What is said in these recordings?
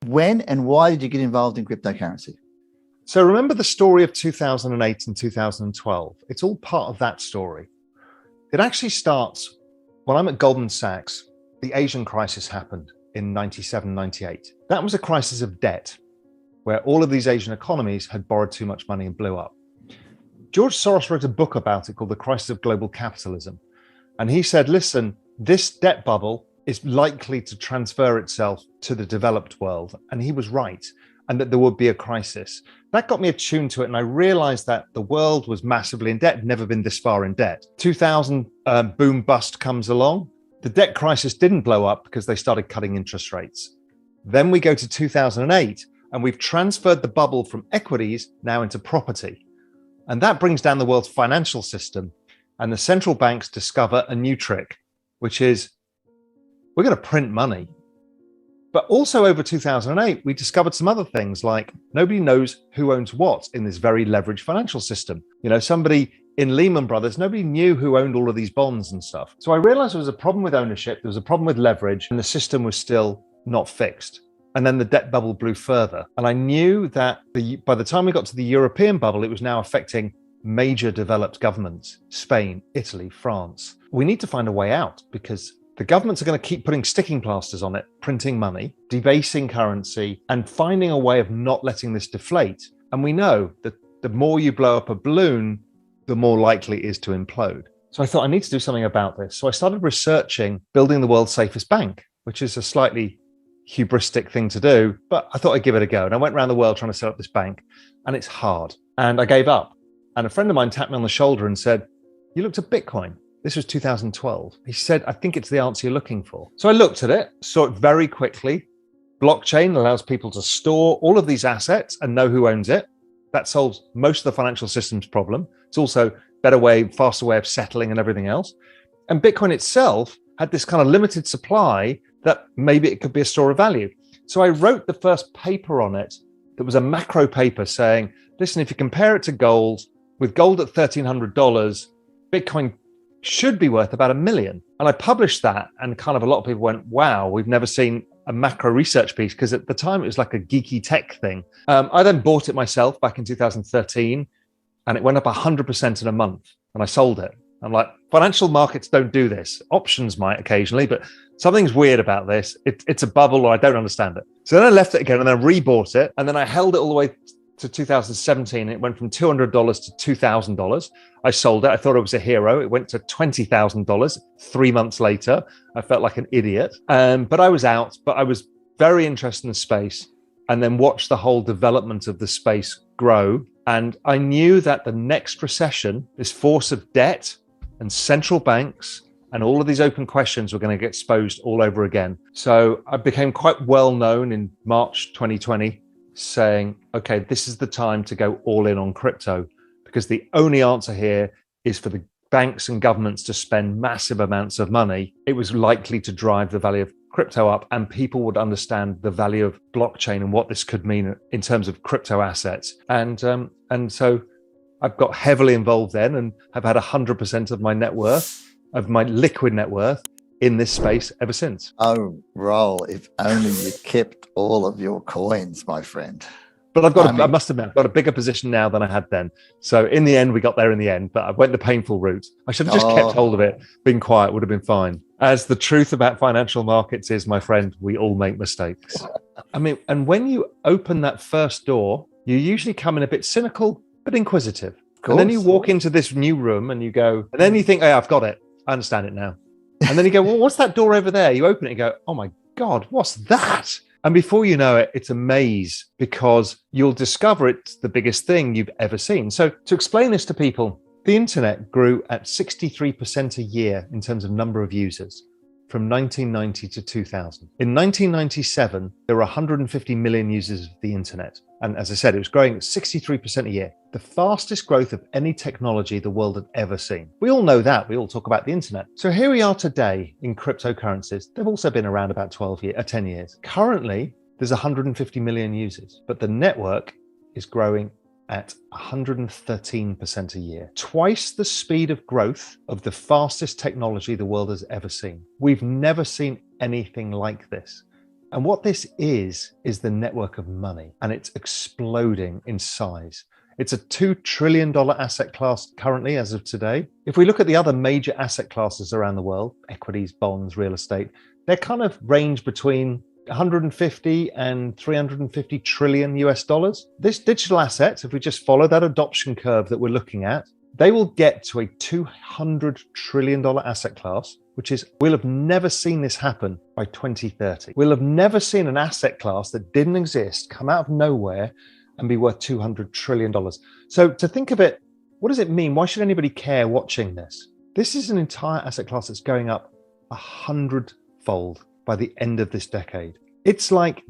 When and why did you get involved in cryptocurrency? So remember the story of 2008 and 2012. It's all part of that story. It actually starts when I'm at Goldman Sachs. The Asian crisis happened in 97, 98. That was a crisis of debt where all of these Asian economies had borrowed too much money and blew up. George Soros wrote a book about it called The Crisis of Global Capitalism. And he said, listen, this debt bubble is likely to transfer itself to the developed world. And he was right, and that there would be a crisis. That got me attuned to it. And I realized that the world was massively in debt, never been this far in debt. 2000 boom bust comes along. The debt crisis didn't blow up because they started cutting interest rates. Then we go to 2008, and we've transferred the bubble from equities now into property. And that brings down the world's financial system. And the central banks discover a new trick, which is we're going to print money. But also over 2008, we discovered some other things like nobody knows who owns what in this very leveraged financial system. You know, somebody in Lehman Brothers, nobody knew who owned all of these bonds and stuff. So I realized there was a problem with ownership, there was a problem with leverage, and the system was still not fixed. And then the debt bubble blew further. And I knew that by the time we got to the European bubble, it was now affecting major developed governments, Spain, Italy, France. We need to find a way out because the governments are going to keep putting sticking plasters on it, printing money, debasing currency, and finding a way of not letting this deflate. And we know that the more you blow up a balloon, the more likely it is to implode. So I thought I need to do something about this. So I started researching building the world's safest bank, which is a slightly hubristic thing to do, but I thought I'd give it a go. And I went around the world trying to set up this bank, and it's hard. And I gave up. And a friend of mine tapped me on the shoulder and said, "You looked at Bitcoin." This was 2012. He said, "I think it's the answer you're looking for." So I looked at it, saw it very quickly. Blockchain allows people to store all of these assets and know who owns it. That solves most of the financial systems problem. It's also a better way, faster way of settling and everything else. And Bitcoin itself had this kind of limited supply that maybe it could be a store of value. So I wrote the first paper on it that was a macro paper saying, listen, if you compare it to gold, with gold at $1,300, Bitcoin should be worth about $1 million. And I published that, and kind of a lot of people went, wow, we've never seen a macro research piece, because at the time it was like a geeky tech thing. I then bought it myself back in 2013, and it went up 100% in a month, and I sold it. I'm like, financial markets don't do this. Options might occasionally, but something's weird about this. It's a bubble, or I don't understand it. So then I left it again, and then I rebought it, and then I held it all the way to 2017. It went from $200 to $2,000. I sold it. I thought I was a hero. It went to $20,000 3 months later. I felt like an idiot. But I was out, but I was very interested in the space, and then watched the whole development of the space grow. And I knew that the next recession, this force of debt and central banks and all of these open questions were going to get exposed all over again. So I became quite well known in March 2020, saying, okay, this is the time to go all in on crypto, because the only answer here is for the banks and governments to spend massive amounts of money. It was likely to drive the value of crypto up, and people would understand the value of blockchain and what this could mean in terms of crypto assets. And so I've got heavily involved then, and have had 100% of my net worth, of my liquid net worth, in this space ever since. Oh, Raoul, if only you kept all of your coins, my friend. But I must admit, I've got a bigger position now than I had then. So in the end, we got there in the end, but I went the painful route. I should have just kept hold of it. Being quiet would have been fine. As the truth about financial markets is, my friend, we all make mistakes. I mean, and when you open that first door, you usually come in a bit cynical, but inquisitive. And then you walk into this new room and you go, and then you think, hey, I've got it. I understand it now. And then you go, well, what's that door over there? You open it and go, oh my God, what's that? And before you know it, it's a maze, because you'll discover it's the biggest thing you've ever seen. So to explain this to people, the internet grew at 63% a year in terms of number of users from 1990 to 2000. In 1997, there were 150 million users of the internet. And as I said, it was growing at 63% a year, the fastest growth of any technology the world had ever seen. We all know that. We all talk about the internet. So here we are today in cryptocurrencies. They've also been around about 10 years. Currently, there's 150 million users, but the network is growing at 113% a year, twice the speed of growth of the fastest technology the world has ever seen. We've never seen anything like this. And what this is the network of money, and it's exploding in size. It's a $2 trillion asset class currently as of today. If we look at the other major asset classes around the world, equities, bonds, real estate, they kind of range between 150 and 350 trillion US dollars. This digital asset, if we just follow that adoption curve that we're looking at, they will get to a $200 trillion asset class, which is, we'll have never seen this happen by 2030. We'll have never seen an asset class that didn't exist come out of nowhere and be worth $200 trillion. So to think of it, what does it mean? Why should anybody care watching this? This is an entire asset class that's going up 100-fold by the end of this decade. It's like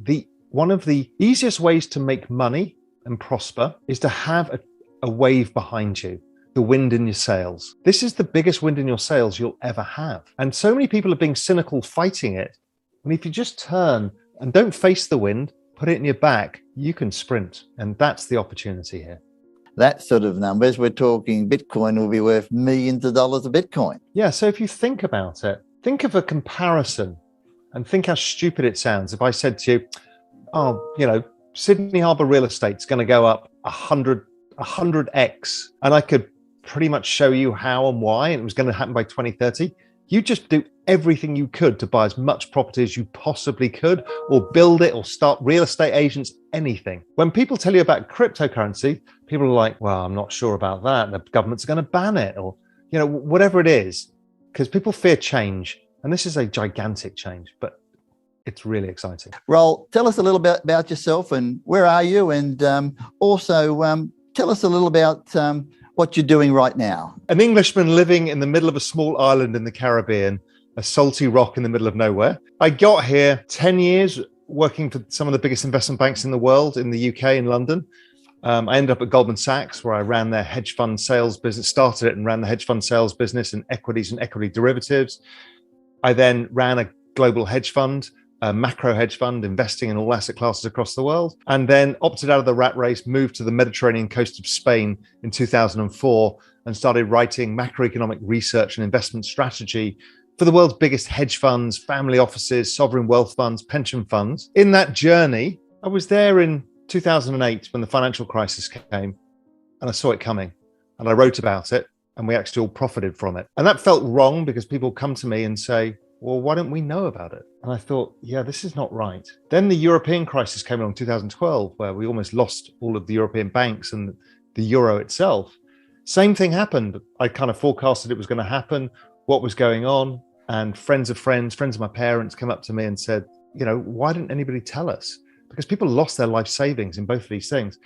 one of the easiest ways to make money and prosper is to have a wave behind you, the wind in your sails. This is the biggest wind in your sails you'll ever have. And so many people are being cynical fighting it. And if you just turn and don't face the wind, put it in your back, you can sprint. And that's the opportunity here. That sort of numbers, we're talking Bitcoin will be worth millions of dollars a Bitcoin. Yeah, so if you think about it, think of a comparison and think how stupid it sounds if I said to you, oh, Sydney Harbour real estate's going to go up 100x. And I could pretty much show you how and why, and it was going to happen by 2030. You just do everything you could to buy as much property as you possibly could, or build it, or start real estate agents, anything. When people tell you about cryptocurrency, people are like, well, I'm not sure about that. The government's going to ban it, or, whatever it is, because people fear change. And this is a gigantic change, but it's really exciting. Raoul, tell us a little bit about yourself and where are you? And also tell us a little about what you're doing right now. An Englishman living in the middle of a small island in the Caribbean, a salty rock in the middle of nowhere. I got here 10 years working for some of the biggest investment banks in the world, in the UK, in London. I ended up at Goldman Sachs, where I ran their hedge fund sales business, started it and ran the hedge fund sales business in equities and equity derivatives. I then ran a global hedge fund, a macro hedge fund, investing in all asset classes across the world, and then opted out of the rat race, moved to the Mediterranean coast of Spain in 2004, and started writing macroeconomic research and investment strategy for the world's biggest hedge funds, family offices, sovereign wealth funds, pension funds. In that journey, I was there in 2008 when the financial crisis came, and I saw it coming, and I wrote about it, and we actually all profited from it. And that felt wrong because people come to me and say, well, why don't we know about it? And I thought, yeah, this is not right. Then the European crisis came along in 2012, where we almost lost all of the European banks and the euro itself. Same thing happened. I kind of forecasted it was going to happen, what was going on. And friends of my parents came up to me and said, why didn't anybody tell us? Because people lost their life savings in both of these things.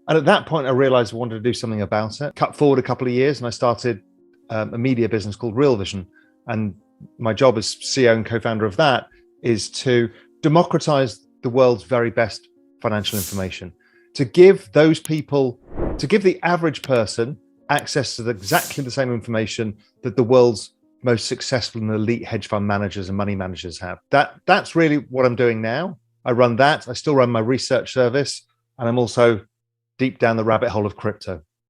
And at that point, I realized I wanted to do something about it. Cut forward a couple of years, and I started a media business called Real Vision. And my job as CEO and co-founder of that is to democratize the world's very best financial information, to give the average person access to exactly the same information that the world's most successful and elite hedge fund managers and money managers have. That's really what I'm doing now. I run that. I still run my research service, and I'm also deep down the rabbit hole of crypto.